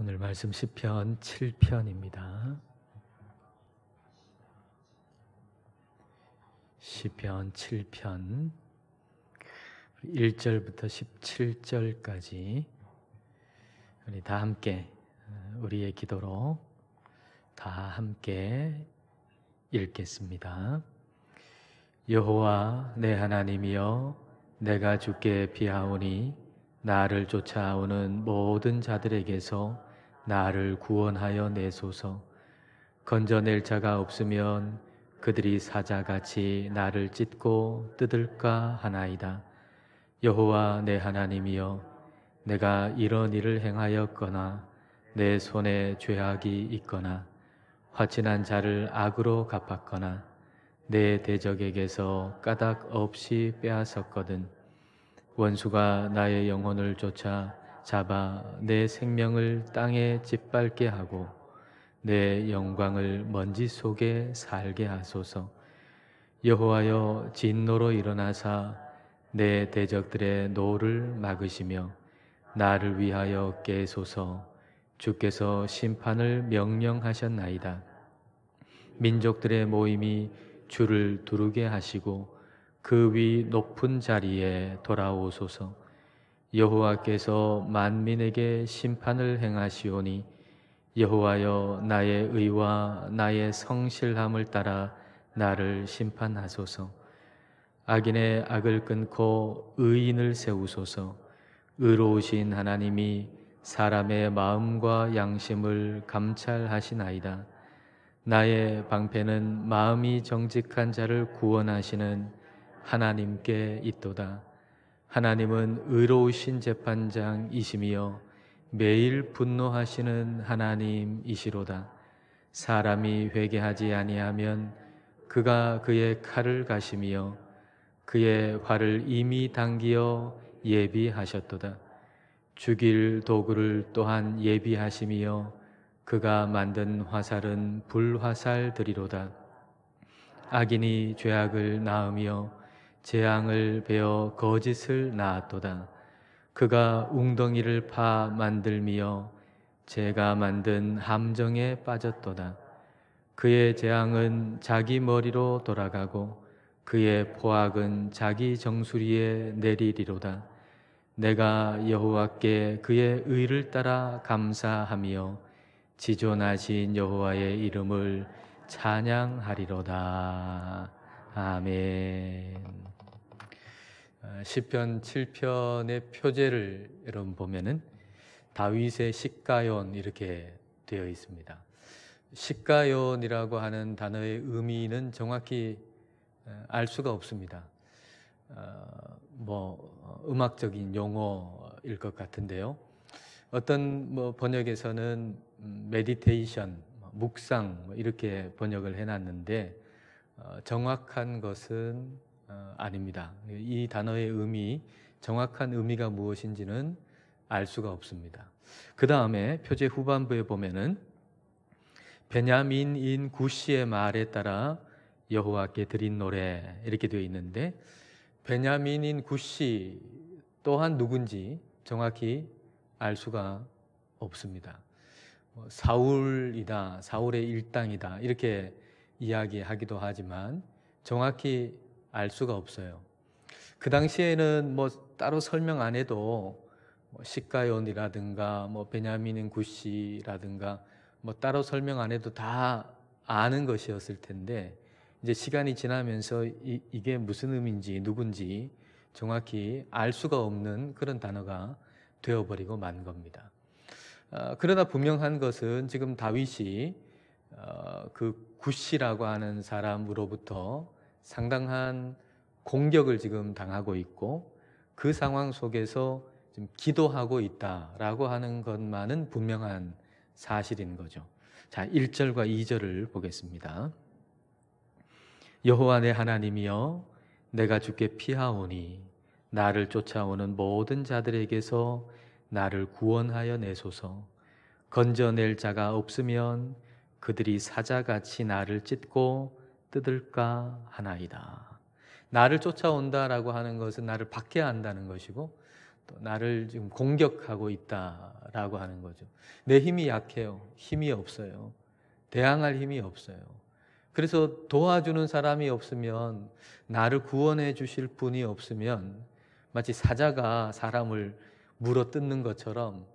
오늘 말씀 시편 7편입니다. 시편 7편 1절부터 17절까지 우리 다 함께 우리의 기도로 다 함께 읽겠습니다. 여호와 내 하나님이여, 내가 주께 피하오니 나를 쫓아오는 모든 자들에게서 나를 구원하여 내소서. 건져낼 자가 없으면 그들이 사자같이 나를 찢고 뜯을까 하나이다. 여호와 내 하나님이여, 내가 이런 일을 행하였거나 내 손에 죄악이 있거나 화친한 자를 악으로 갚았거나 내 대적에게서 까닭 없이 빼앗았거든 원수가 나의 영혼을 쫓아 잡아 내 생명을 땅에 짓밟게 하고 내 영광을 먼지 속에 살게 하소서. 여호와여, 진노로 일어나사 내 대적들의 노를 막으시며 나를 위하여 깨소서. 주께서 심판을 명령하셨나이다. 민족들의 모임이 주를 두르게 하시고 그 위 높은 자리에 돌아오소서. 여호와께서 만민에게 심판을 행하시오니 여호와여, 나의 의와 나의 성실함을 따라 나를 심판하소서. 악인의 악을 끊고 의인을 세우소서. 의로우신 하나님이 사람의 마음과 양심을 감찰하시나이다. 나의 방패는 마음이 정직한 자를 구원하시는 하나님께 있도다. 하나님은 의로우신 재판장이시며 매일 분노하시는 하나님이시로다. 사람이 회개하지 아니하면 그가 그의 칼을 가시며 그의 활을 이미 당기어 예비하셨도다. 죽일 도구를 또한 예비하시며 그가 만든 화살은 불화살들이로다. 악인이 죄악을 낳으며 재앙을 베어 거짓을 낳았도다. 그가 웅덩이를 파 만들며 제가 만든 함정에 빠졌도다. 그의 재앙은 자기 머리로 돌아가고 그의 포악은 자기 정수리에 내리리로다. 내가 여호와께 그의 의를 따라 감사하며 지존하신 여호와의 이름을 찬양하리로다. 아멘. 시편 7편의 표제를 여러분 보면은 다윗의 시가연 이렇게 되어 있습니다. 시가연이라고 하는 단어의 의미는 정확히 알 수가 없습니다. 음악적인 용어일 것 같은데요. 어떤 번역에서는 메디테이션, 묵상 이렇게 번역을 해놨는데 정확한 것은 아닙니다. 이 단어의 의미, 정확한 의미가 무엇인지는 알 수가 없습니다. 그 다음에 표제 후반부에 보면은 베냐민인 구시의 말에 따라 여호와께 드린 노래 이렇게 되어 있는데 베냐민인 구시 또한 누군지 정확히 알 수가 없습니다. 사울이다, 사울의 일당이다 이렇게 이야기하기도 하지만 정확히 알 수가 없어요. 그 당시에는 따로 설명 안 해도 시가연이라든가 베냐민인 구시라든가 따로 설명 안 해도 다 아는 것이었을 텐데 이제 시간이 지나면서 이게 무슨 의미인지 누군지 정확히 알 수가 없는 그런 단어가 되어버리고 만 겁니다. 그러나 분명한 것은 지금 다윗이 그 구시라고 하는 사람으로부터 상당한 공격을 지금 당하고 있고 그 상황 속에서 지금 기도하고 있다라고 하는 것만은 분명한 사실인 거죠. 자, 1절과 2절을 보겠습니다. 여호와 내 하나님이여, 내가 주께 피하오니 나를 쫓아오는 모든 자들에게서 나를 구원하여 내소서. 건져낼 자가 없으면 그들이 사자같이 나를 찢고 뜯을까 하나이다. 나를 쫓아온다라고 하는 것은 나를 박해한다는 것이고 또 나를 지금 공격하고 있다 라고 하는 거죠. 내 힘이 약해요. 힘이 없어요. 대항할 힘이 없어요. 그래서 도와주는 사람이 없으면, 나를 구원해 주실 분이 없으면 마치 사자가 사람을 물어 뜯는 것처럼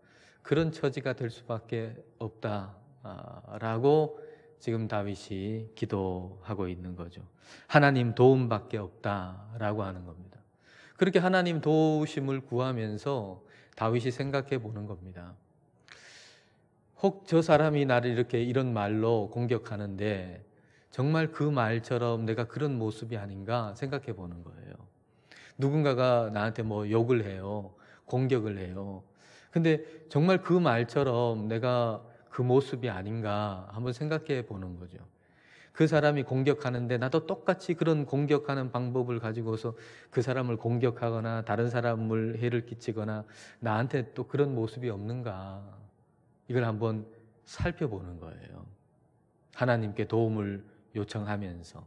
그런 처지가 될 수밖에 없다라고 지금 다윗이 기도하고 있는 거죠. 하나님 도움밖에 없다라고 하는 겁니다. 그렇게 하나님 도우심을 구하면서 다윗이 생각해 보는 겁니다. 혹 저 사람이 나를 이렇게 이런 말로 공격하는데 정말 그 말처럼 내가 그런 모습이 아닌가 생각해 보는 거예요. 누군가가 나한테 뭐 욕을 해요. 공격을 해요. 근데 정말 그 말처럼 내가 그 모습이 아닌가 한번 생각해 보는 거죠. 그 사람이 공격하는데 나도 똑같이 그런 공격하는 방법을 가지고서 그 사람을 공격하거나 다른 사람을 해를 끼치거나 나한테 또 그런 모습이 없는가, 이걸 한번 살펴보는 거예요. 하나님께 도움을 요청하면서.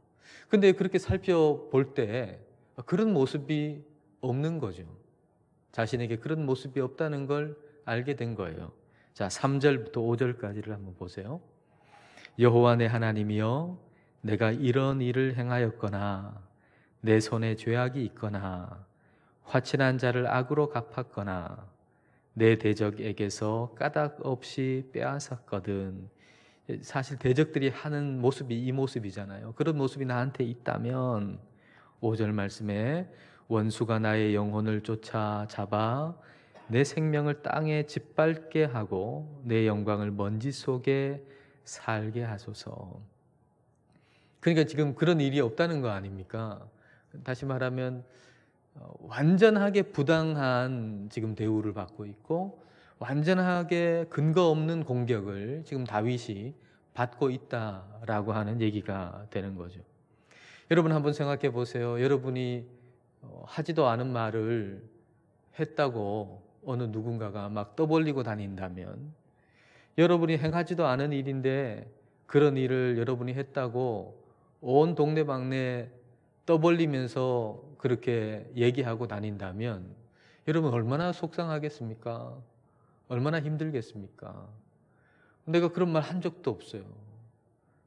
근데 그렇게 살펴볼 때 그런 모습이 없는 거죠. 자신에게 그런 모습이 없다는 걸 알게 된 거예요. 자, 3절부터 5절까지를 한번 보세요. 여호와 내 하나님이여, 내가 이런 일을 행하였거나 내 손에 죄악이 있거나 화친한 자를 악으로 갚았거나 내 대적에게서 까닭 없이 빼앗았거든. 사실 대적들이 하는 모습이 이 모습이잖아요. 그런 모습이 나한테 있다면 5절 말씀에 원수가 나의 영혼을 쫓아잡아 내 생명을 땅에 짓밟게 하고 내 영광을 먼지 속에 살게 하소서. 그러니까 지금 그런 일이 없다는 거 아닙니까? 다시 말하면 완전하게 부당한 지금 대우를 받고 있고 완전하게 근거 없는 공격을 지금 다윗이 받고 있다라고 하는 얘기가 되는 거죠. 여러분 한번 생각해 보세요. 여러분이 하지도 않은 말을 했다고 어느 누군가가 막 떠벌리고 다닌다면, 여러분이 행하지도 않은 일인데 그런 일을 여러분이 했다고 온 동네방네 떠벌리면서 그렇게 얘기하고 다닌다면 여러분 얼마나 속상하겠습니까? 얼마나 힘들겠습니까? 내가 그런 말 한 적도 없어요.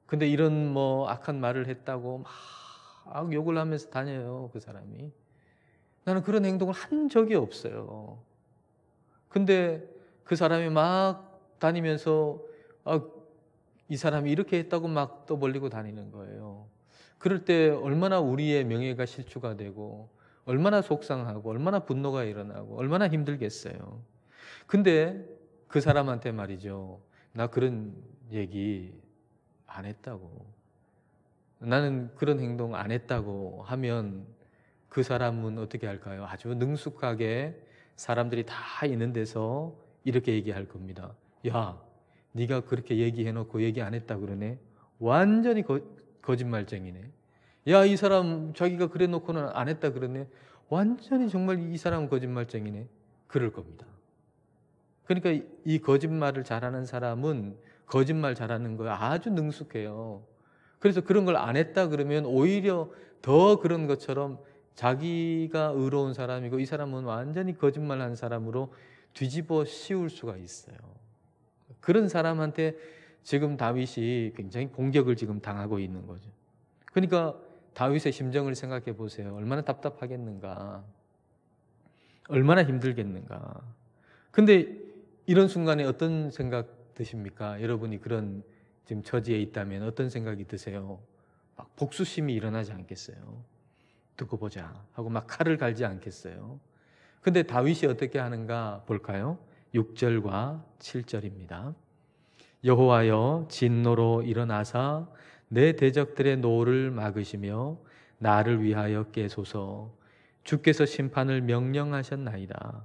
근데 이런 뭐 악한 말을 했다고 막 욕을 하면서 다녀요, 그 사람이. 나는 그런 행동을 한 적이 없어요. 근데 그 사람이 막 다니면서 이 사람이 이렇게 했다고 막 떠벌리고 다니는 거예요. 그럴 때 얼마나 우리의 명예가 실추가 되고 얼마나 속상하고 얼마나 분노가 일어나고 얼마나 힘들겠어요. 근데 그 사람한테 말이죠, 나 그런 얘기 안 했다고, 나는 그런 행동 안 했다고 하면 그 사람은 어떻게 할까요? 아주 능숙하게 사람들이 다 있는 데서 이렇게 얘기할 겁니다. 야, 네가 그렇게 얘기해놓고 얘기 안 했다 그러네? 완전히 거짓말쟁이네. 야, 이 사람 자기가 그래 놓고는 안 했다 그러네? 완전히 정말 이 사람은 거짓말쟁이네. 그럴 겁니다. 그러니까 이 거짓말을 잘하는 사람은 거짓말 잘하는 거에 아주 능숙해요. 그래서 그런 걸 안 했다 그러면 오히려 더 그런 것처럼 자기가 의로운 사람이고 이 사람은 완전히 거짓말한 사람으로 뒤집어 씌울 수가 있어요. 그런 사람한테 지금 다윗이 굉장히 공격을 지금 당하고 있는 거죠. 그러니까 다윗의 심정을 생각해 보세요. 얼마나 답답하겠는가, 얼마나 힘들겠는가. 근데 이런 순간에 어떤 생각 드십니까? 여러분이 그런 지금 처지에 있다면 어떤 생각이 드세요? 막 복수심이 일어나지 않겠어요? 두고 보자 하고 막 칼을 갈지 않겠어요? 근데 다윗이 어떻게 하는가 볼까요? 6절과 7절입니다. 여호와여, 진노로 일어나사 내 대적들의 노를 막으시며 나를 위하여 깨소서. 주께서 심판을 명령하셨나이다.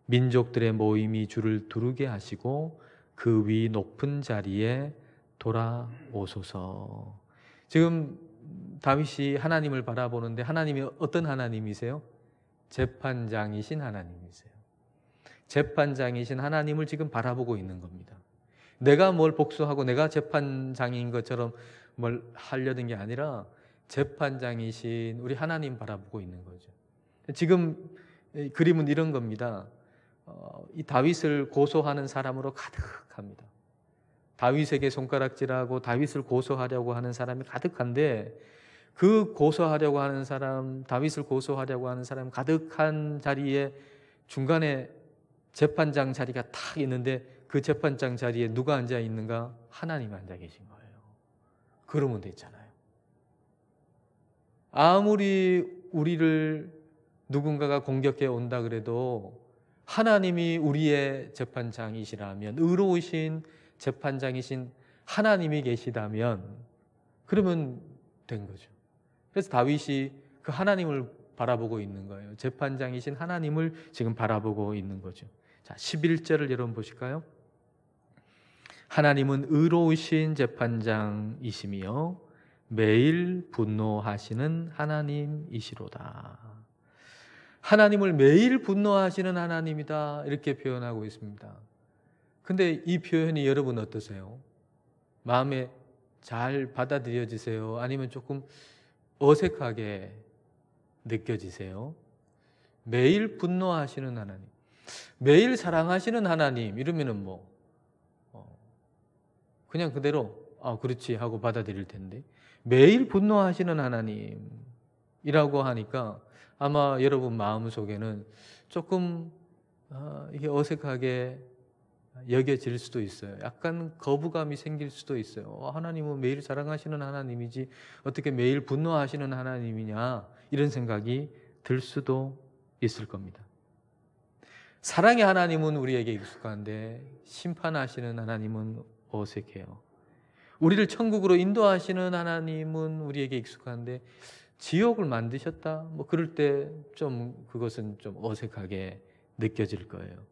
민족들의 모임이 주를 두르게 하시고 그 위 높은 자리에 돌아오소서. 지금 다윗이 하나님을 바라보는데 하나님이 어떤 하나님이세요? 재판장이신 하나님이세요. 재판장이신 하나님을 지금 바라보고 있는 겁니다. 내가 뭘 복수하고 내가 재판장인 것처럼 뭘 하려는 게 아니라 재판장이신 우리 하나님 바라보고 있는 거죠. 지금 그림은 이런 겁니다. 이 다윗을 고소하는 사람으로 가득합니다. 다윗에게 손가락질하고 다윗을 고소하려고 하는 사람이 가득한데, 그 고소하려고 하는 사람, 다윗을 고소하려고 하는 사람 가득한 자리에 중간에 재판장 자리가 탁 있는데, 그 재판장 자리에 누가 앉아 있는가? 하나님 앉아 계신 거예요. 그러면 됐잖아요. 아무리 우리를 누군가가 공격해 온다 그래도 하나님이 우리의 재판장이시라면, 의로우신 재판장이신 하나님이 계시다면 그러면 된 거죠. 그래서 다윗이 그 하나님을 바라보고 있는 거예요. 재판장이신 하나님을 지금 바라보고 있는 거죠. 자, 11절을 여러분 보실까요? 하나님은 의로우신 재판장이시며 매일 분노하시는 하나님이시로다. 하나님을 매일 분노하시는 하나님이다, 이렇게 표현하고 있습니다. 근데 이 표현이 여러분 어떠세요? 마음에 잘 받아들여지세요? 아니면 조금 어색하게 느껴지세요? 매일 분노하시는 하나님, 매일 사랑하시는 하나님, 이러면은 그냥 그대로 그렇지 하고 받아들일 텐데, 매일 분노하시는 하나님이라고 하니까 아마 여러분 마음속에는 조금 이게 어색하게 여겨질 수도 있어요. 약간 거부감이 생길 수도 있어요. 하나님은 매일 사랑하시는 하나님이지 어떻게 매일 분노하시는 하나님이냐, 이런 생각이 들 수도 있을 겁니다. 사랑의 하나님은 우리에게 익숙한데 심판하시는 하나님은 어색해요. 우리를 천국으로 인도하시는 하나님은 우리에게 익숙한데 지옥을 만드셨다, 그럴 때 좀 그것은 좀 어색하게 느껴질 거예요.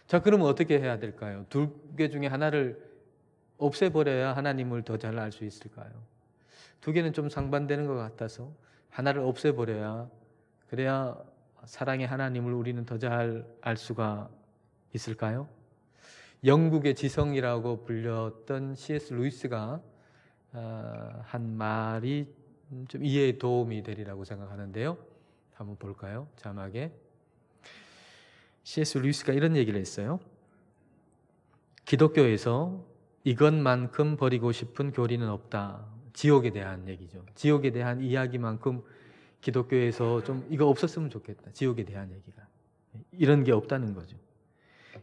자, 그러면 어떻게 해야 될까요? 두 개 중에 하나를 없애버려야 하나님을 더 잘 알 수 있을까요? 두 개는 좀 상반되는 것 같아서 하나를 없애버려야, 그래야 사랑의 하나님을 우리는 더 잘 알 수가 있을까요? 영국의 지성이라고 불렸던 C.S. 루이스가 한 말이 좀 이해에 도움이 되리라고 생각하는데요. 한번 볼까요? 자막에 C.S. 루이스가 이런 얘기를 했어요. 기독교에서 이것만큼 버리고 싶은 교리는 없다. 지옥에 대한 얘기죠. 지옥에 대한 이야기만큼 기독교에서 좀 이거 없었으면 좋겠다. 지옥에 대한 얘기가. 이런 게 없다는 거죠.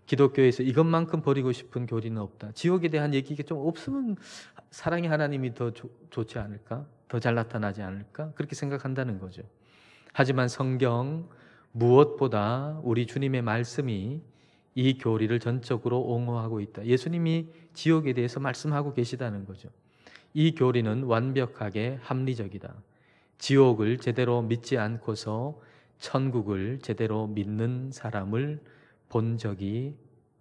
기독교에서 이것만큼 버리고 싶은 교리는 없다. 지옥에 대한 얘기가 좀 없으면 사랑의 하나님이 더 좋지 않을까? 더 잘 나타나지 않을까? 그렇게 생각한다는 거죠. 하지만 성경 무엇보다 우리 주님의 말씀이 이 교리를 전적으로 옹호하고 있다. 예수님이 지옥에 대해서 말씀하고 계시다는 거죠. 이 교리는 완벽하게 합리적이다. 지옥을 제대로 믿지 않고서 천국을 제대로 믿는 사람을 본 적이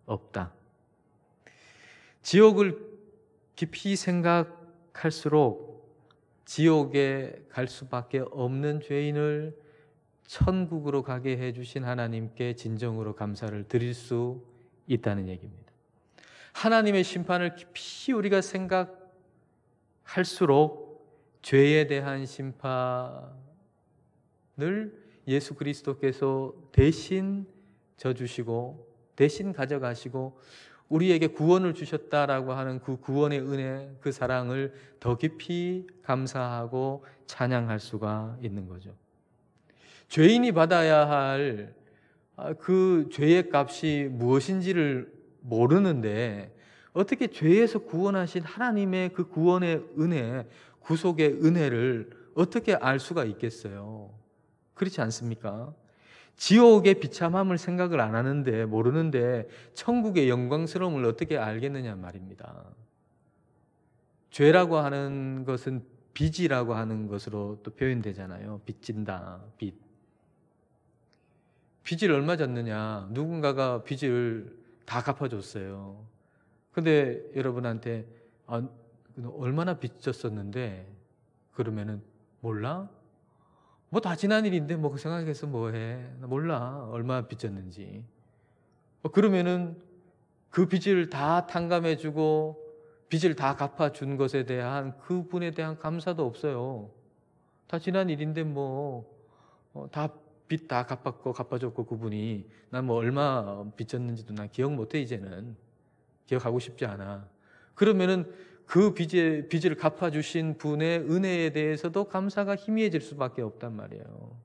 없다. 지옥을 깊이 생각할수록 지옥에 갈 수밖에 없는 죄인을 천국으로 가게 해주신 하나님께 진정으로 감사를 드릴 수 있다는 얘기입니다. 하나님의 심판을 깊이 우리가 생각할수록 죄에 대한 심판을 예수 그리스도께서 대신 져주시고 대신 가져가시고 우리에게 구원을 주셨다라고 하는 그 구원의 은혜, 그 사랑을 더 깊이 감사하고 찬양할 수가 있는 거죠. 죄인이 받아야 할 그 죄의 값이 무엇인지를 모르는데 어떻게 죄에서 구원하신 하나님의 그 구원의 은혜, 구속의 은혜를 어떻게 알 수가 있겠어요? 그렇지 않습니까? 지옥의 비참함을 생각을 안 하는데, 모르는데 천국의 영광스러움을 어떻게 알겠느냐 말입니다. 죄라고 하는 것은 빚이라고 하는 것으로 또 표현되잖아요. 빚진다, 빚. 빚을 얼마 졌느냐? 누군가가 빚을 다 갚아줬어요. 근데 여러분한테 얼마나 빚졌었는데 그러면은 몰라? 뭐 다 지난 일인데 뭐 그 생각해서 뭐해? 나 몰라 얼마 빚졌는지. 그러면은 그 빚을 다 탕감해주고 빚을 다 갚아준 것에 대한 그분에 대한 감사도 없어요. 다 지난 일인데 뭐 다 빚 다 갚아줬고 그분이 난 뭐 얼마 빚졌는지도 난 기억 못해 이제는. 기억하고 싶지 않아. 그러면은 그 빚을 갚아주신 분의 은혜에 대해서도 감사가 희미해질 수밖에 없단 말이에요.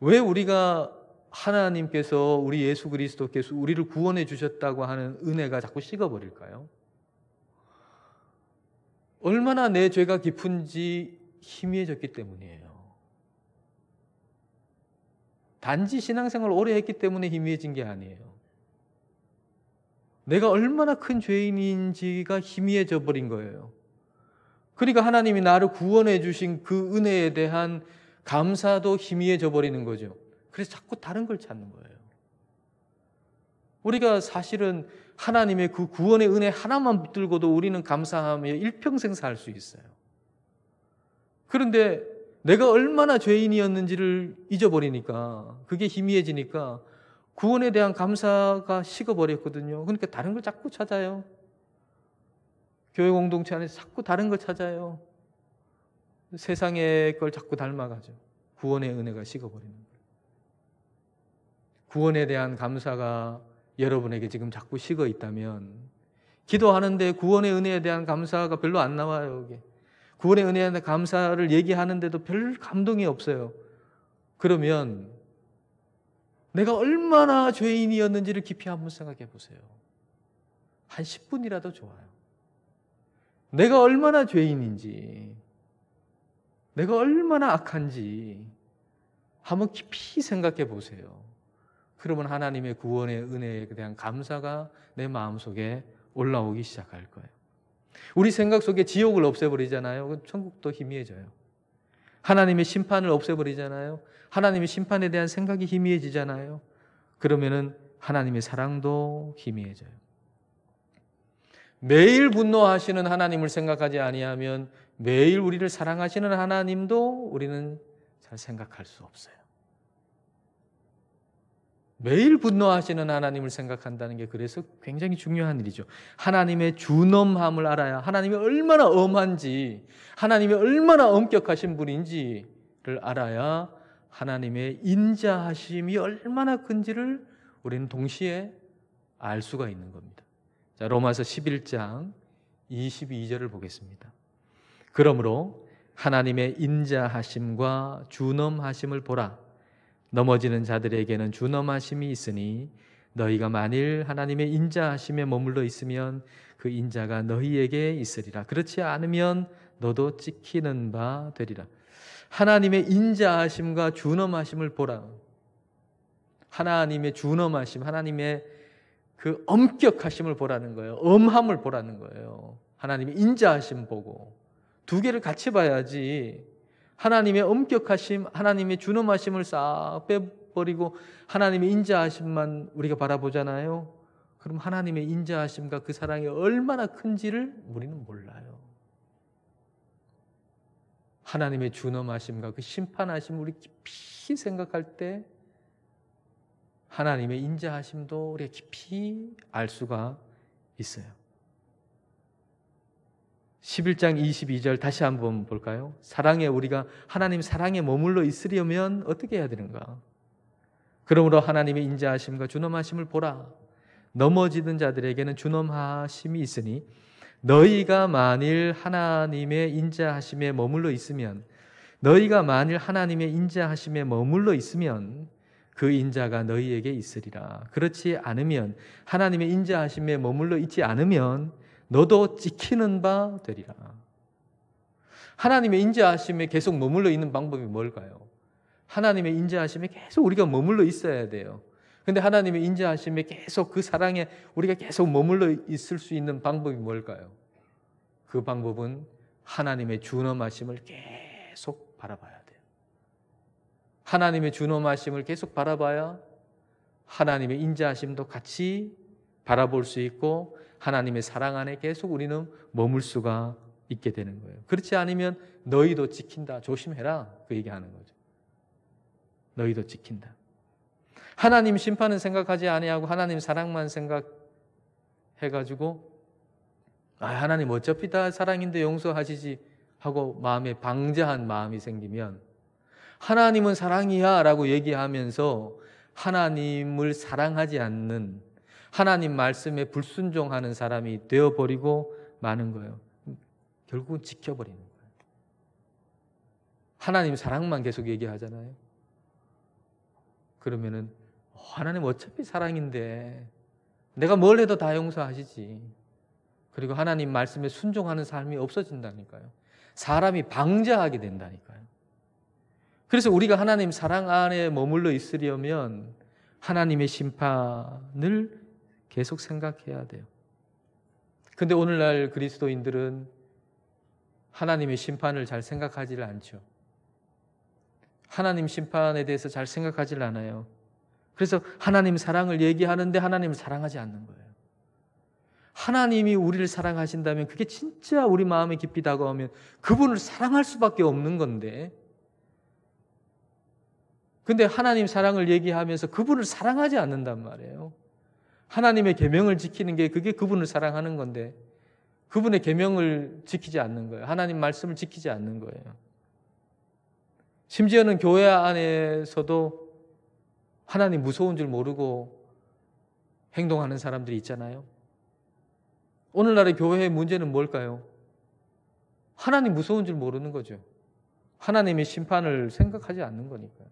왜 우리가 하나님께서 우리 예수 그리스도께서 우리를 구원해 주셨다고 하는 은혜가 자꾸 식어버릴까요? 얼마나 내 죄가 깊은지 희미해졌기 때문이에요. 단지 신앙생활을 오래 했기 때문에 희미해진 게 아니에요. 내가 얼마나 큰 죄인인지가 희미해져 버린 거예요. 그러니까 하나님이 나를 구원해 주신 그 은혜에 대한 감사도 희미해져 버리는 거죠. 그래서 자꾸 다른 걸 찾는 거예요. 우리가 사실은 하나님의 그 구원의 은혜 하나만 붙들고도 우리는 감사하며 일평생 살 수 있어요. 그런데 내가 얼마나 죄인이었는지를 잊어버리니까, 그게 희미해지니까 구원에 대한 감사가 식어버렸거든요. 그러니까 다른 걸 자꾸 찾아요. 교회 공동체 안에서 자꾸 다른 걸 찾아요. 세상의 걸 자꾸 닮아가죠. 구원의 은혜가 식어버리는 거예요. 구원에 대한 감사가 여러분에게 지금 자꾸 식어 있다면, 기도하는데 구원의 은혜에 대한 감사가 별로 안 나와요. 이게. 구원의 은혜에 대한 감사를 얘기하는데도 별 감동이 없어요. 그러면 내가 얼마나 죄인이었는지를 깊이 한번 생각해 보세요. 한 10분이라도 좋아요. 내가 얼마나 죄인인지, 내가 얼마나 악한지 한번 깊이 생각해 보세요. 그러면 하나님의 구원의 은혜에 대한 감사가 내 마음속에 올라오기 시작할 거예요. 우리 생각 속에 지옥을 없애버리잖아요. 천국도 희미해져요. 하나님의 심판을 없애버리잖아요. 하나님의 심판에 대한 생각이 희미해지잖아요. 그러면은 하나님의 사랑도 희미해져요. 매일 분노하시는 하나님을 생각하지 아니하면 매일 우리를 사랑하시는 하나님도 우리는 잘 생각할 수 없어요. 매일 분노하시는 하나님을 생각한다는 게 그래서 굉장히 중요한 일이죠. 하나님의 준엄함을 알아야, 하나님이 얼마나 엄한지, 하나님이 얼마나 엄격하신 분인지를 알아야 하나님의 인자하심이 얼마나 큰지를 우리는 동시에 알 수가 있는 겁니다. 자, 로마서 11장 22절을 보겠습니다. 그러므로 하나님의 인자하심과 준엄하심을 보라. 넘어지는 자들에게는 준엄하심이 있으니 너희가 만일 하나님의 인자하심에 머물러 있으면 그 인자가 너희에게 있으리라. 그렇지 않으면 너도 찍히는 바 되리라. 하나님의 인자하심과 준엄하심을 보라. 하나님의 준엄하심, 하나님의 그 엄격하심을 보라는 거예요. 엄함을 보라는 거예요. 하나님의 인자하심 보고 두 개를 같이 봐야지. 하나님의 엄격하심, 하나님의 준엄하심을 싹 빼버리고 하나님의 인자하심만 우리가 바라보잖아요. 그럼 하나님의 인자하심과 그 사랑이 얼마나 큰지를 우리는 몰라요. 하나님의 준엄하심과 그 심판하심을 우리 깊이 생각할 때 하나님의 인자하심도 우리가 깊이 알 수가 있어요. 11장 22절 다시 한번 볼까요? 사랑에 우리가 하나님 사랑에 머물러 있으려면 어떻게 해야 되는가? 그러므로 하나님의 인자하심과 준엄하심을 보라. 넘어지는 자들에게는 준엄하심이 있으니 너희가 만일 하나님의 인자하심에 머물러 있으면 그 인자가 너희에게 있으리라. 그렇지 않으면, 하나님의 인자하심에 머물러 있지 않으면 너도 찍히는 바 되리라. 하나님의 인자하심에 계속 머물러 있는 방법이 뭘까요? 하나님의 인자하심에 계속 우리가 머물러 있어야 돼요. 근데 하나님의 인자하심에 계속 그 사랑에 우리가 계속 머물러 있을 수 있는 방법이 뭘까요? 그 방법은 하나님의 준엄하심을 계속 바라봐야 돼요. 하나님의 준엄하심을 계속 바라봐야 하나님의 인자하심도 같이 바라볼 수 있고 하나님의 사랑 안에 계속 우리는 머물 수가 있게 되는 거예요. 그렇지 않으면 너희도 찍힌다. 조심해라. 그 얘기하는 거죠. 너희도 찍힌다. 하나님 심판은 생각하지 아니하고 하나님 사랑만 생각해가지고 하나님 어차피 다 사랑인데 용서하시지 하고 마음에 방자한 마음이 생기면 하나님은 사랑이야 라고 얘기하면서 하나님을 사랑하지 않는, 하나님 말씀에 불순종하는 사람이 되어버리고 마는 거예요. 결국은 지켜버리는 거예요. 하나님 사랑만 계속 얘기하잖아요. 그러면은 하나님 어차피 사랑인데 내가 뭘 해도 다 용서하시지. 그리고 하나님 말씀에 순종하는 삶이 없어진다니까요. 사람이 방자하게 된다니까요. 그래서 우리가 하나님 사랑 안에 머물러 있으려면 하나님의 심판을 계속 생각해야 돼요. 근데 오늘날 그리스도인들은 하나님의 심판을 잘 생각하지를 않죠. 하나님 심판에 대해서 잘 생각하지를 않아요. 그래서 하나님 사랑을 얘기하는데 하나님을 사랑하지 않는 거예요. 하나님이 우리를 사랑하신다면 그게 진짜 우리 마음에 깊이 다가오면 그분을 사랑할 수밖에 없는 건데, 근데 하나님 사랑을 얘기하면서 그분을 사랑하지 않는단 말이에요. 하나님의 계명을 지키는 게 그게 그분을 사랑하는 건데 그분의 계명을 지키지 않는 거예요. 하나님 말씀을 지키지 않는 거예요. 심지어는 교회 안에서도 하나님 무서운 줄 모르고 행동하는 사람들이 있잖아요. 오늘날의 교회의 문제는 뭘까요? 하나님 무서운 줄 모르는 거죠. 하나님의 심판을 생각하지 않는 거니까요.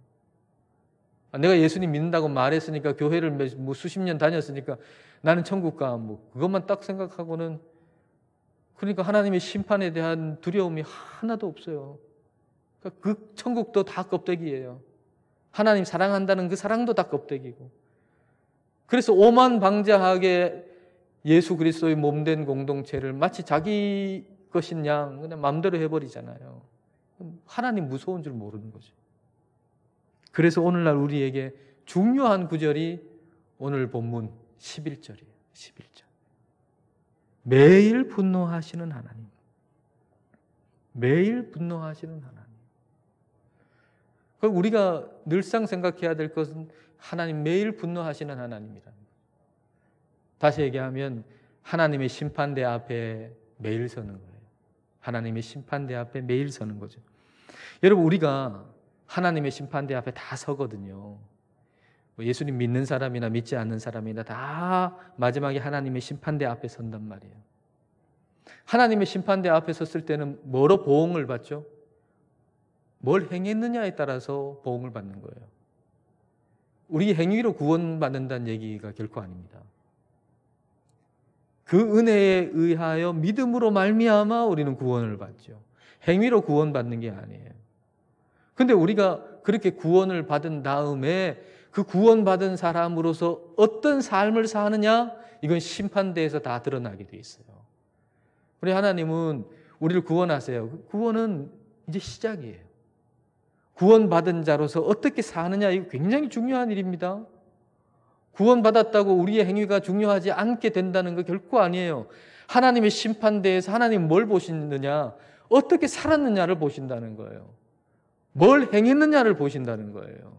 내가 예수님 믿는다고 말했으니까, 교회를 수십 년 다녔으니까 나는 천국 가, 그것만 딱 생각하고는, 그러니까 하나님의 심판에 대한 두려움이 하나도 없어요. 그러니까 그 천국도 다 껍데기예요. 하나님 사랑한다는 그 사랑도 다 껍데기고. 그래서 오만방자하게 예수 그리스도의 몸된 공동체를 마치 자기 것인 양 그냥 마음대로 해버리잖아요. 하나님 무서운 줄 모르는 거죠. 그래서 오늘날 우리에게 중요한 구절이 오늘 본문 11절이에요. 11절. 매일 분노하시는 하나님. 매일 분노하시는 하나님. 그럼 우리가 늘상 생각해야 될 것은 하나님 매일 분노하시는 하나님이라는 거예요. 다시 얘기하면 하나님의 심판대 앞에 매일 서는 거예요. 하나님의 심판대 앞에 매일 서는 거죠. 여러분, 우리가 하나님의 심판대 앞에 다 서거든요. 예수님 믿는 사람이나 믿지 않는 사람이나 다 마지막에 하나님의 심판대 앞에 선단 말이에요. 하나님의 심판대 앞에 섰을 때는 뭐로 보응을 받죠? 뭘 행했느냐에 따라서 보응을 받는 거예요. 우리 행위로 구원받는다는 얘기가 결코 아닙니다. 그 은혜에 의하여 믿음으로 말미암아 우리는 구원을 받죠. 행위로 구원받는 게 아니에요. 근데 우리가 그렇게 구원을 받은 다음에 그 구원받은 사람으로서 어떤 삶을 사느냐, 이건 심판대에서 다 드러나게 돼 있어요. 우리 하나님은 우리를 구원하세요. 구원은 이제 시작이에요. 구원받은 자로서 어떻게 사느냐, 이거 굉장히 중요한 일입니다. 구원받았다고 우리의 행위가 중요하지 않게 된다는 거 결코 아니에요. 하나님의 심판대에서 하나님 뭘 보시느냐, 어떻게 살았느냐를 보신다는 거예요. 뭘 행했느냐를 보신다는 거예요.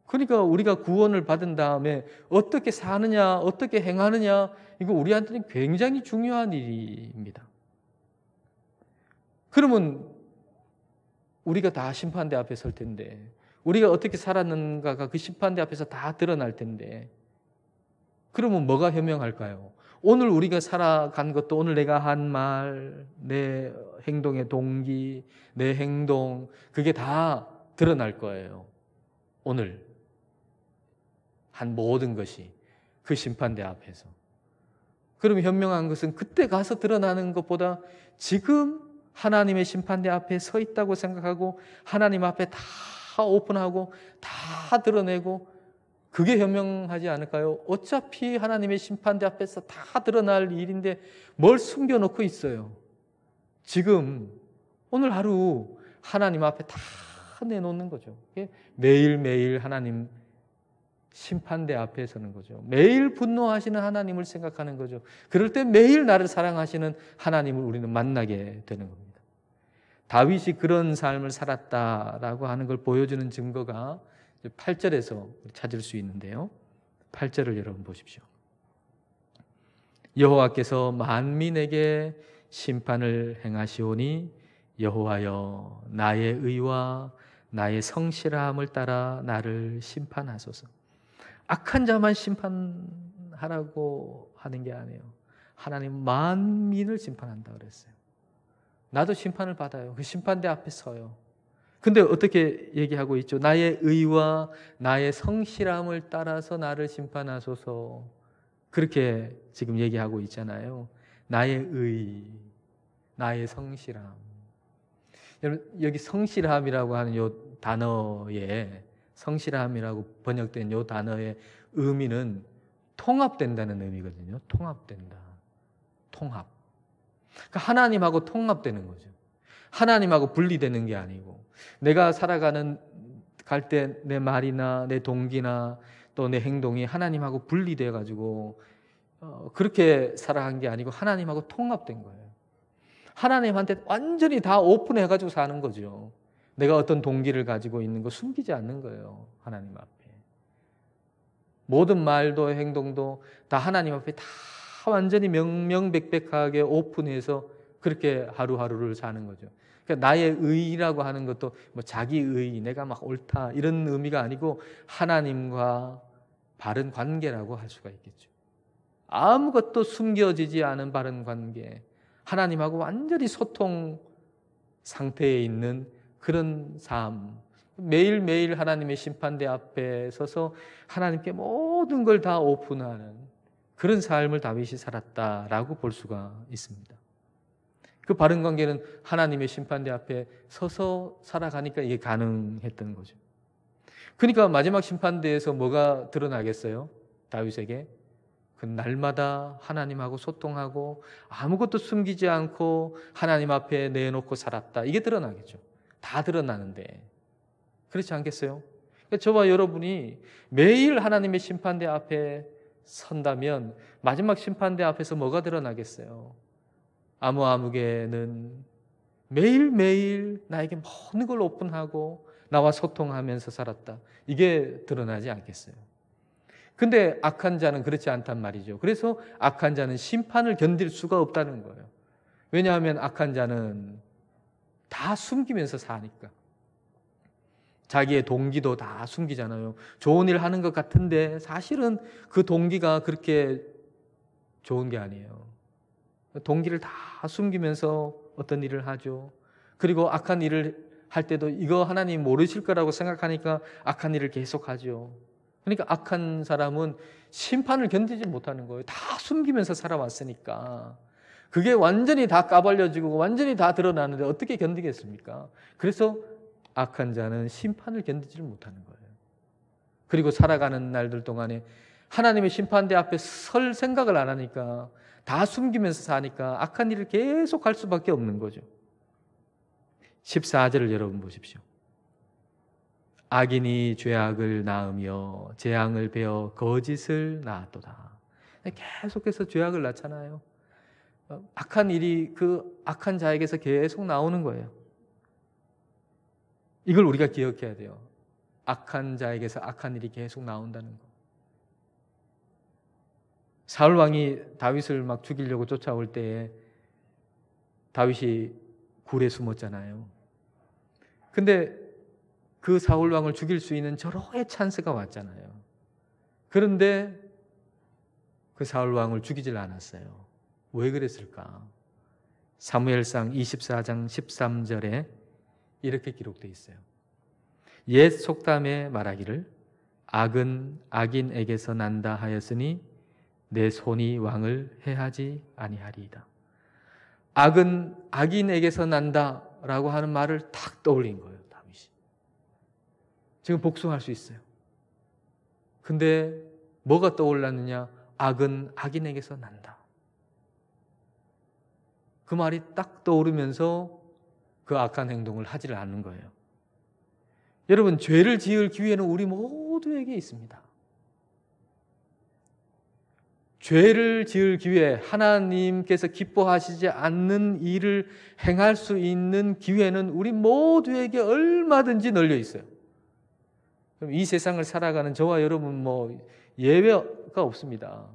그러니까 우리가 구원을 받은 다음에 어떻게 사느냐, 어떻게 행하느냐, 이거 우리한테는 굉장히 중요한 일입니다. 그러면 우리가 다 심판대 앞에 설 텐데, 우리가 어떻게 살았는가가 그 심판대 앞에서 다 드러날 텐데, 그러면 뭐가 현명할까요? 오늘 우리가 살아간 것도, 오늘 내가 한 말, 내 행동의 동기, 내 행동, 그게 다 드러날 거예요. 오늘 한 모든 것이 그 심판대 앞에서. 그럼 현명한 것은 그때 가서 드러나는 것보다 지금 하나님의 심판대 앞에 서 있다고 생각하고 하나님 앞에 다 오픈하고 다 드러내고, 그게 현명하지 않을까요? 어차피 하나님의 심판대 앞에서 다 드러날 일인데 뭘 숨겨놓고 있어요. 지금 오늘 하루 하나님 앞에 다 내놓는 거죠. 매일매일 하나님 심판대 앞에 서는 거죠. 매일 분노하시는 하나님을 생각하는 거죠. 그럴 때 매일 나를 사랑하시는 하나님을 우리는 만나게 되는 겁니다. 다윗이 그런 삶을 살았다라고 하는 걸 보여주는 증거가 8절에서 찾을 수 있는데요. 8절을 여러분 보십시오. 여호와께서 만민에게 심판을 행하시오니 여호와여 나의 의와 나의 성실함을 따라 나를 심판하소서. 악한 자만 심판하라고 하는 게 아니에요. 하나님 만민을 심판한다 그랬어요. 나도 심판을 받아요. 그 심판대 앞에 서요. 근데 어떻게 얘기하고 있죠? 나의 의와 나의 성실함을 따라서 나를 심판하소서. 그렇게 지금 얘기하고 있잖아요. 나의 의, 나의 성실함. 여러분, 여기 성실함이라고 하는 요 단어에, 성실함이라고 번역된 요 단어의 의미는 통합된다는 의미거든요. 통합된다. 통합. 그러니까 하나님하고 통합되는 거죠. 하나님하고 분리되는 게 아니고, 내가 살아가는 갈 때 내 말이나 내 동기나 또 내 행동이 하나님하고 분리되어 가지고 그렇게 살아간 게 아니고 하나님하고 통합된 거예요. 하나님한테 완전히 다 오픈해 가지고 사는 거죠. 내가 어떤 동기를 가지고 있는 거 숨기지 않는 거예요. 하나님 앞에. 모든 말도 행동도 다 하나님 앞에 다 완전히 명명백백하게 오픈해서 그렇게 하루하루를 사는 거죠. 그러니까 나의 의라고 하는 것도 뭐 자기 의, 내가 막 옳다 이런 의미가 아니고 하나님과 바른 관계라고 할 수가 있겠죠. 아무것도 숨겨지지 않은 바른 관계, 하나님하고 완전히 소통 상태에 있는 그런 삶, 매일매일 하나님의 심판대 앞에 서서 하나님께 모든 걸 다 오픈하는 그런 삶을 다윗이 살았다라고 볼 수가 있습니다. 그 바른 관계는 하나님의 심판대 앞에 서서 살아가니까 이게 가능했던 거죠. 그러니까 마지막 심판대에서 뭐가 드러나겠어요? 다윗에게 그 날마다 하나님하고 소통하고 아무것도 숨기지 않고 하나님 앞에 내놓고 살았다. 이게 드러나겠죠. 다 드러나는데 그렇지 않겠어요? 그러니까 저와 여러분이 매일 하나님의 심판대 앞에 선다면 마지막 심판대 앞에서 뭐가 드러나겠어요? 아무개는 매일매일 나에게 모든 걸 오픈하고 나와 소통하면서 살았다. 이게 드러나지 않겠어요? 근데 악한 자는 그렇지 않단 말이죠. 그래서 악한 자는 심판을 견딜 수가 없다는 거예요. 왜냐하면 악한 자는 다 숨기면서 사니까. 자기의 동기도 다 숨기잖아요. 좋은 일 하는 것 같은데 사실은 그 동기가 그렇게 좋은 게 아니에요. 동기를 다 숨기면서 어떤 일을 하죠. 그리고 악한 일을 할 때도 이거 하나님 모르실 거라고 생각하니까 악한 일을 계속하죠. 그러니까 악한 사람은 심판을 견디지 못하는 거예요. 다 숨기면서 살아왔으니까. 그게 완전히 다 까발려지고 완전히 다 드러나는데 어떻게 견디겠습니까? 그래서 악한 자는 심판을 견디지를 못하는 거예요. 그리고 살아가는 날들 동안에 하나님의 심판대 앞에 설 생각을 안 하니까 다 숨기면서 사니까 악한 일을 계속 할 수밖에 없는 거죠. 14절을 여러분 보십시오. 악인이 죄악을 낳으며 재앙을 베어 거짓을 낳았도다. 계속해서 죄악을 낳잖아요. 악한 일이 그 악한 자에게서 계속 나오는 거예요. 이걸 우리가 기억해야 돼요. 악한 자에게서 악한 일이 계속 나온다는 거. 사울 왕이 다윗을 막 죽이려고 쫓아올 때에 다윗이 굴에 숨었잖아요. 근데 그 사울 왕을 죽일 수 있는 절호의 찬스가 왔잖아요. 그런데 그 사울 왕을 죽이질 않았어요. 왜 그랬을까? 사무엘상 24장 13절에 이렇게 기록되어 있어요. 옛 속담에 말하기를 악은 악인에게서 난다 하였으니 내 손이 왕을 해하지 아니하리이다. 악은 악인에게서 난다라고 하는 말을 탁 떠올린 거예요. 다윗이. 지금 복수할 수 있어요. 근데 뭐가 떠올랐느냐? 악은 악인에게서 난다. 그 말이 딱 떠오르면서 그 악한 행동을 하지를 않는 거예요. 여러분, 죄를 지을 기회는 우리 모두에게 있습니다. 죄를 지을 기회, 하나님께서 기뻐하시지 않는 일을 행할 수 있는 기회는 우리 모두에게 얼마든지 널려 있어요. 그럼 이 세상을 살아가는 저와 여러분 예외가 없습니다.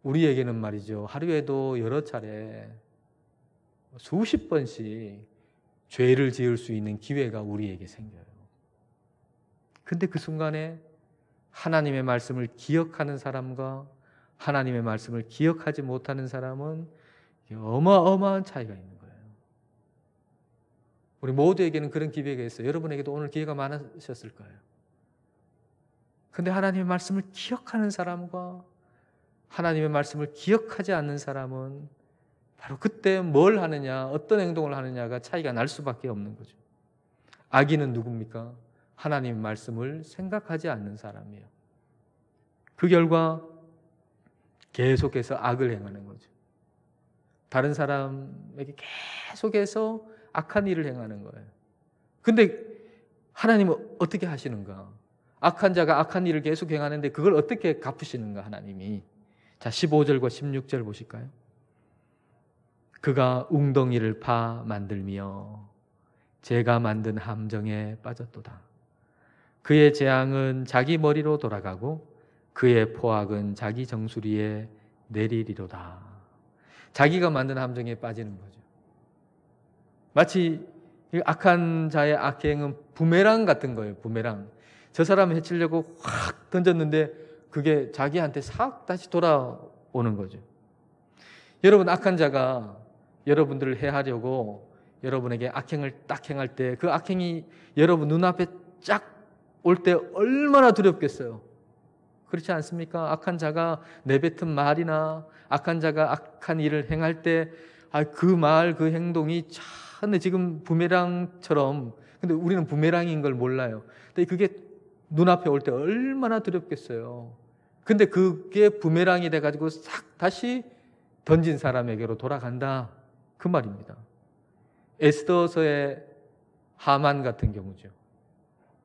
우리에게는 말이죠. 하루에도 여러 차례 수십 번씩 죄를 지을 수 있는 기회가 우리에게 생겨요. 근데 그 순간에 하나님의 말씀을 기억하는 사람과 하나님의 말씀을 기억하지 못하는 사람은 어마어마한 차이가 있는 거예요. 우리 모두에게는 그런 기회가 있어요. 여러분에게도 오늘 기회가 많으셨을 거예요. 근데 하나님의 말씀을 기억하는 사람과 하나님의 말씀을 기억하지 않는 사람은 바로 그때 뭘 하느냐, 어떤 행동을 하느냐가 차이가 날 수밖에 없는 거죠. 악인은 누굽니까? 하나님의 말씀을 생각하지 않는 사람이에요. 그 결과 계속해서 악을 행하는 거죠. 다른 사람에게 계속해서 악한 일을 행하는 거예요. 근데 하나님은 어떻게 하시는가? 악한 자가 악한 일을 계속 행하는데 그걸 어떻게 갚으시는가 하나님이. 자, 15절과 16절 보실까요? 그가 웅덩이를 파 만들며 제가 만든 함정에 빠졌도다. 그의 재앙은 자기 머리로 돌아가고 그의 포악은 자기 정수리에 내리리로다. 자기가 만든 함정에 빠지는 거죠. 마치 악한 자의 악행은 부메랑 같은 거예요. 부메랑. 저 사람을 해치려고 확 던졌는데 그게 자기한테 싹 다시 돌아오는 거죠. 여러분, 악한 자가 여러분들을 해하려고 여러분에게 악행을 딱 행할 때 그 악행이 여러분 눈앞에 쫙 올 때 얼마나 두렵겠어요. 그렇지 않습니까? 악한 자가 내뱉은 말이나 악한 자가 악한 일을 행할 때 그 말, 그 행동이 참 지금 부메랑처럼, 근데 우리는 부메랑인 걸 몰라요. 근데 그게 눈앞에 올 때 얼마나 두렵겠어요. 근데 그게 부메랑이 돼가지고 싹 다시 던진 사람에게로 돌아간다. 그 말입니다. 에스더서의 하만 같은 경우죠.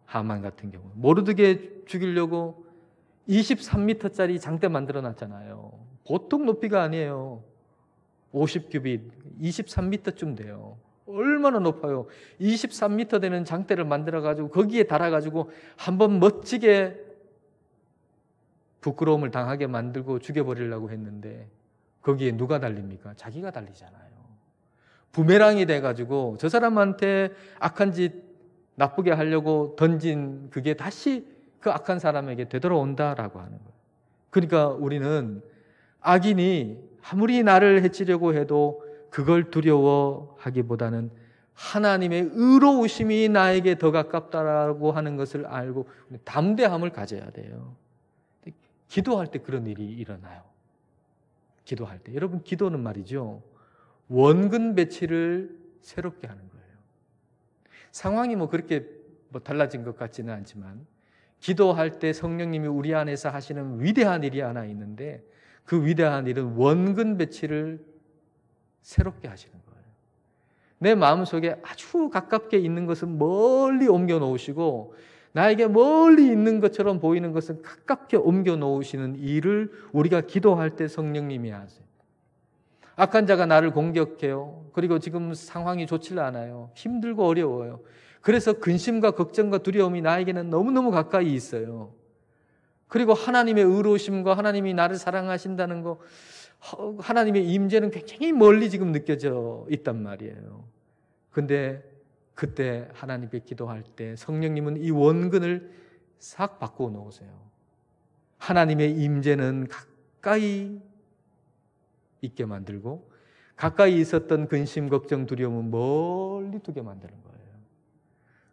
하만 같은 경우. 모르드게 죽이려고 23m짜리 장대 만들어 놨잖아요. 보통 높이가 아니에요. 50규빗, 23m쯤 돼요. 얼마나 높아요. 23m 되는 장대를 만들어가지고 거기에 달아가지고 한번 멋지게 부끄러움을 당하게 만들고 죽여버리려고 했는데 거기에 누가 달립니까? 자기가 달리잖아요. 부메랑이 돼가지고 저 사람한테 악한 짓 나쁘게 하려고 던진 그게 다시 그 악한 사람에게 되돌아온다라고 하는 거예요. 그러니까 우리는 악인이 아무리 나를 해치려고 해도 그걸 두려워하기보다는 하나님의 의로우심이 나에게 더 가깝다라고 하는 것을 알고 담대함을 가져야 돼요. 기도할 때 그런 일이 일어나요. 기도할 때. 여러분, 기도는 말이죠. 원근 배치를 새롭게 하는 거예요. 상황이 그렇게 달라진 것 같지는 않지만 기도할 때 성령님이 우리 안에서 하시는 위대한 일이 하나 있는데 그 위대한 일은 원근 배치를 새롭게 하시는 거예요. 내 마음속에 아주 가깝게 있는 것은 멀리 옮겨 놓으시고 나에게 멀리 있는 것처럼 보이는 것은 가깝게 옮겨 놓으시는 일을 우리가 기도할 때 성령님이 하세요. 악한 자가 나를 공격해요. 그리고 지금 상황이 좋지 않아요. 힘들고 어려워요. 그래서 근심과 걱정과 두려움이 나에게는 너무너무 가까이 있어요. 그리고 하나님의 의로우심과 하나님이 나를 사랑하신다는 거, 하나님의 임재는 굉장히 멀리 지금 느껴져 있단 말이에요. 근데 그때 하나님께 기도할 때 성령님은 이 원근을 싹 바꾸어 놓으세요. 하나님의 임재는 가까이 있게 만들고 가까이 있었던 근심, 걱정, 두려움은 멀리 두게 만드는 거예요.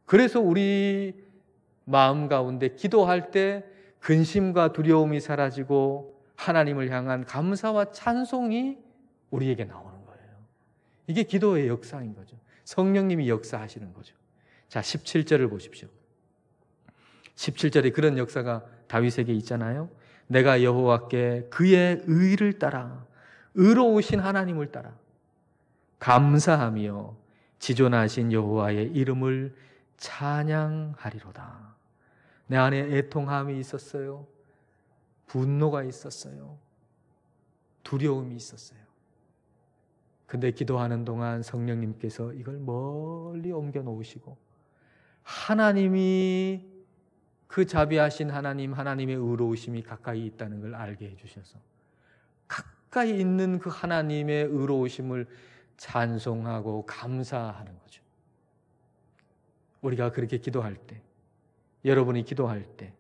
그래서 우리 마음 가운데 기도할 때 근심과 두려움이 사라지고 하나님을 향한 감사와 찬송이 우리에게 나오는 거예요. 이게 기도의 역사인 거죠. 성령님이 역사하시는 거죠. 자, 17절을 보십시오. 17절에 그런 역사가 다윗에게 있잖아요. 내가 여호와께 그의 의를 따라 의로우신 하나님을 따라 감사하며 지존하신 여호와의 이름을 찬양하리로다. 내 안에 애통함이 있었어요. 분노가 있었어요. 두려움이 있었어요. 근데 기도하는 동안 성령님께서 이걸 멀리 옮겨 놓으시고 하나님이 그 자비하신 하나님, 하나님의 의로우심이 가까이 있다는 걸 알게 해주셔서 가까이 있는 그 하나님의 의로우심을 찬송하고 감사하는 거죠. 우리가 그렇게 기도할 때, 여러분이 기도할 때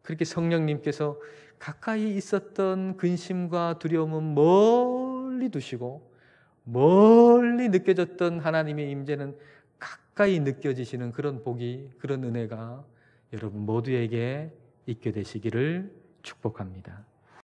그렇게 성령님께서 가까이 있었던 근심과 두려움은 멀리 두시고 멀리 느껴졌던 하나님의 임재는 가까이 느껴지시는 그런 복이, 그런 은혜가 여러분 모두에게 있게 되시기를 축복합니다.